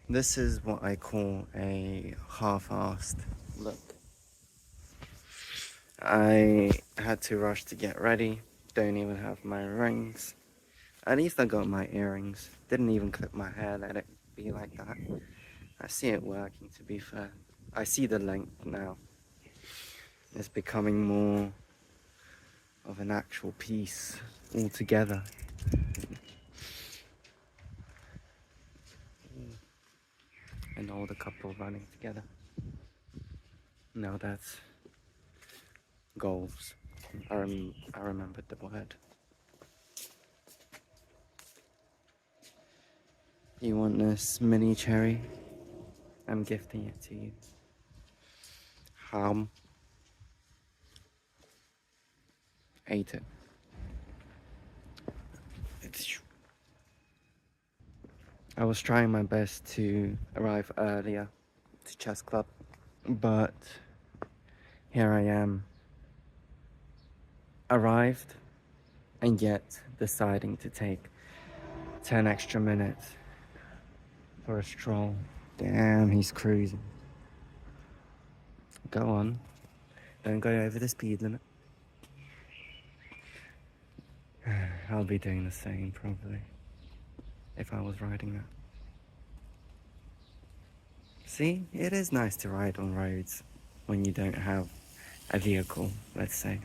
This is what I call a half-assed look. I had to rush to get ready. Don't even have my rings. At least I got my earrings. Didn't even clip my hair, let it be like that. I see it working, to be fair. I see the length now. It's becoming more of an actual piece altogether. An older couple running together. No, that's goals. I remembered the word. You want this mini cherry? I'm gifting it to you. Ate it. I was trying my best to arrive earlier to chess club, but here I am, arrived, and yet deciding to take 10 extra minutes for a stroll. Damn, he's cruising. Go on, don't go over the speed limit. I'll be doing the same probably if I was riding that. See, it is nice to ride on roads when you don't have a vehicle, let's say.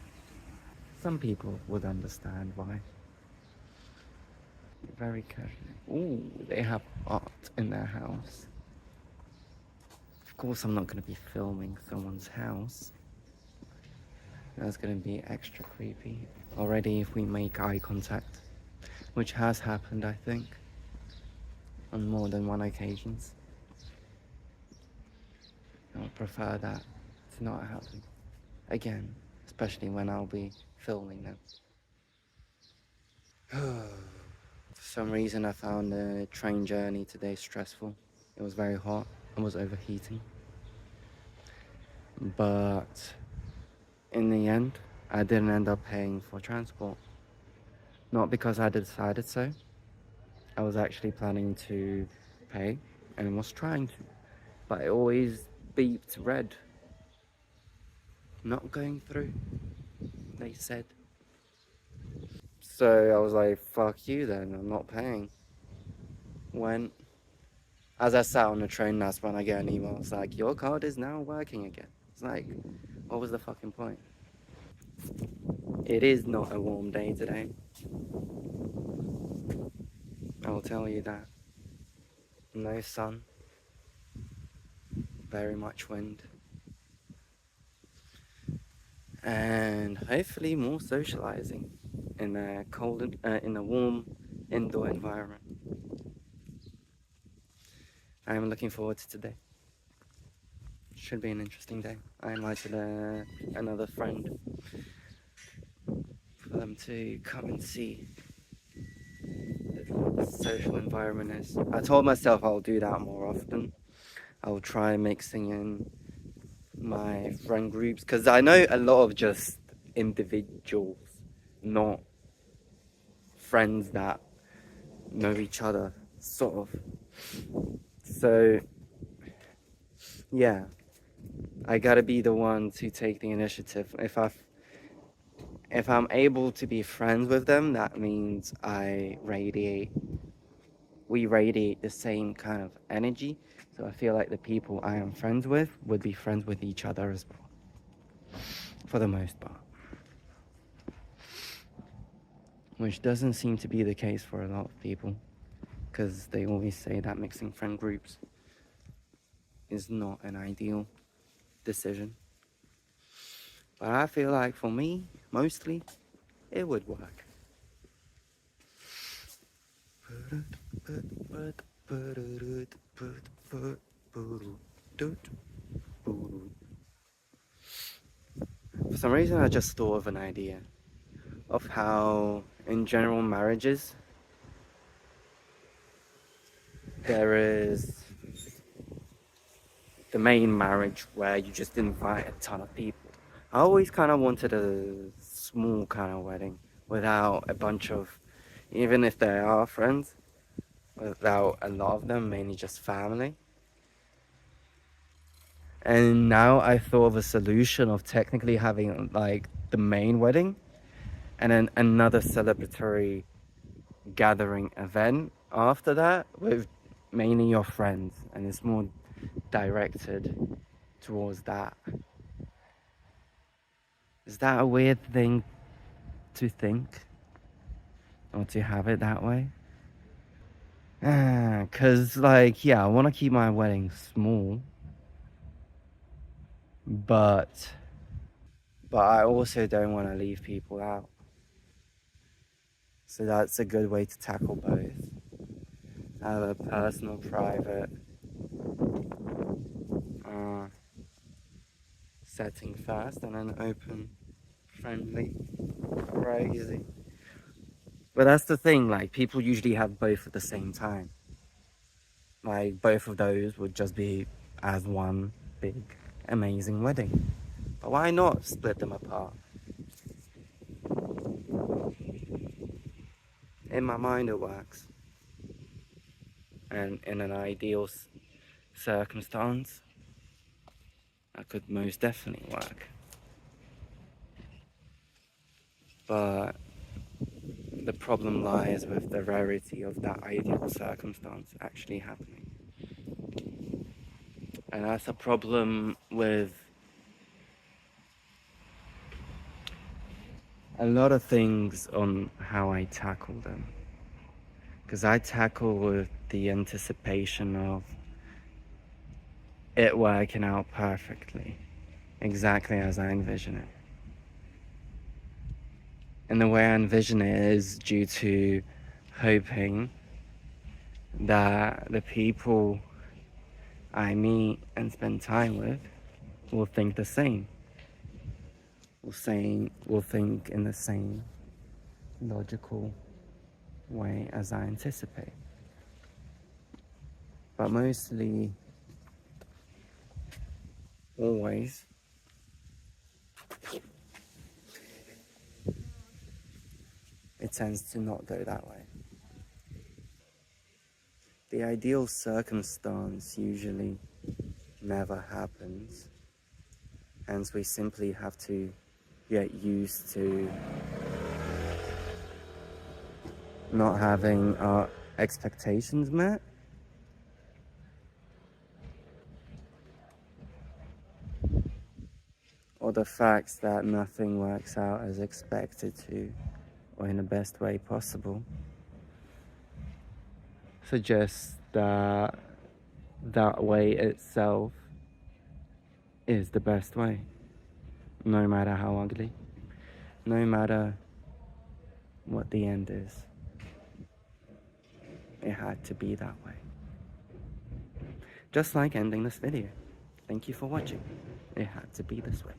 Some people would understand why. Very casually. Ooh, they have art in their house. Of course, I'm not going to be filming someone's house. That's going to be extra creepy. Already, if we make eye contact, which has happened, I think, on more than one occasions. I would prefer that to not happen again, especially when I'll be filming them. For some reason, I found the train journey today stressful. It was very hot and was overheating. But in the end, I didn't end up paying for transport. Not because I decided so. I was actually planning to pay and was trying to, but it always beeped red. Not going through, they said. So I was like, fuck you then, I'm not paying. When, as I sat on the train, that's when I get an email. It's like, your card is now working again. It's like, what was the fucking point? It is not a warm day today. I will tell you that. No sun. Very much wind. And hopefully more socializing in a in a warm indoor environment. I am looking forward to today. Should be an interesting day. I invited another friend for them to come and see the social environment is. I told myself I'll do that more often. I'll try mixing in my friend groups because I know a lot of just individuals, not friends that know each other, sort of. So, yeah, I gotta be the one to take the initiative. If I'm able to be friends with them, that means we radiate the same kind of energy. So I feel like the people I am friends with would be friends with each other as well, for the most part. Which doesn't seem to be the case for a lot of people, because they always say that mixing friend groups is not an ideal decision. But I feel like for me, mostly, it would work. For some reason, I just thought of an idea of how, in general marriages, there is the main marriage where you just invite a ton of people. I always kind of wanted a small kind of wedding without a bunch of, even if they are friends, without a lot of them, mainly just family. And now I thought of a solution of technically having like the main wedding and then another celebratory gathering event after that with mainly your friends, and it's more directed towards that. Is that a weird thing to think or to have it that way? Cause like, yeah, I want to keep my wedding small, but I also don't want to leave people out. So that's a good way to tackle both. Have a personal, private uh, setting first, and then open, friendly, crazy. But that's the thing, like, people usually have both at the same time. Like, both of those would just be as one big, amazing wedding. But why not split them apart? In my mind, it works. And in an ideal circumstance, that could most definitely work. But the problem lies with the rarity of that ideal circumstance actually happening. And that's a problem with a lot of things on how I tackle them. Because I tackle with the anticipation of it working out perfectly, exactly as I envision it. And the way I envision it is due to hoping that the people I meet and spend time with will think the same. Will think in the same logical way as I anticipate. But mostly, always, it tends to not go that way. The ideal circumstance usually never happens, hence we simply have to get used to not having our expectations met, or the facts that nothing works out as expected to, or in the best way possible, suggests that that way itself is the best way, no matter how ugly, no matter what the end is. It had to be that way. Just like ending this video. Thank you for watching. It had to be this way.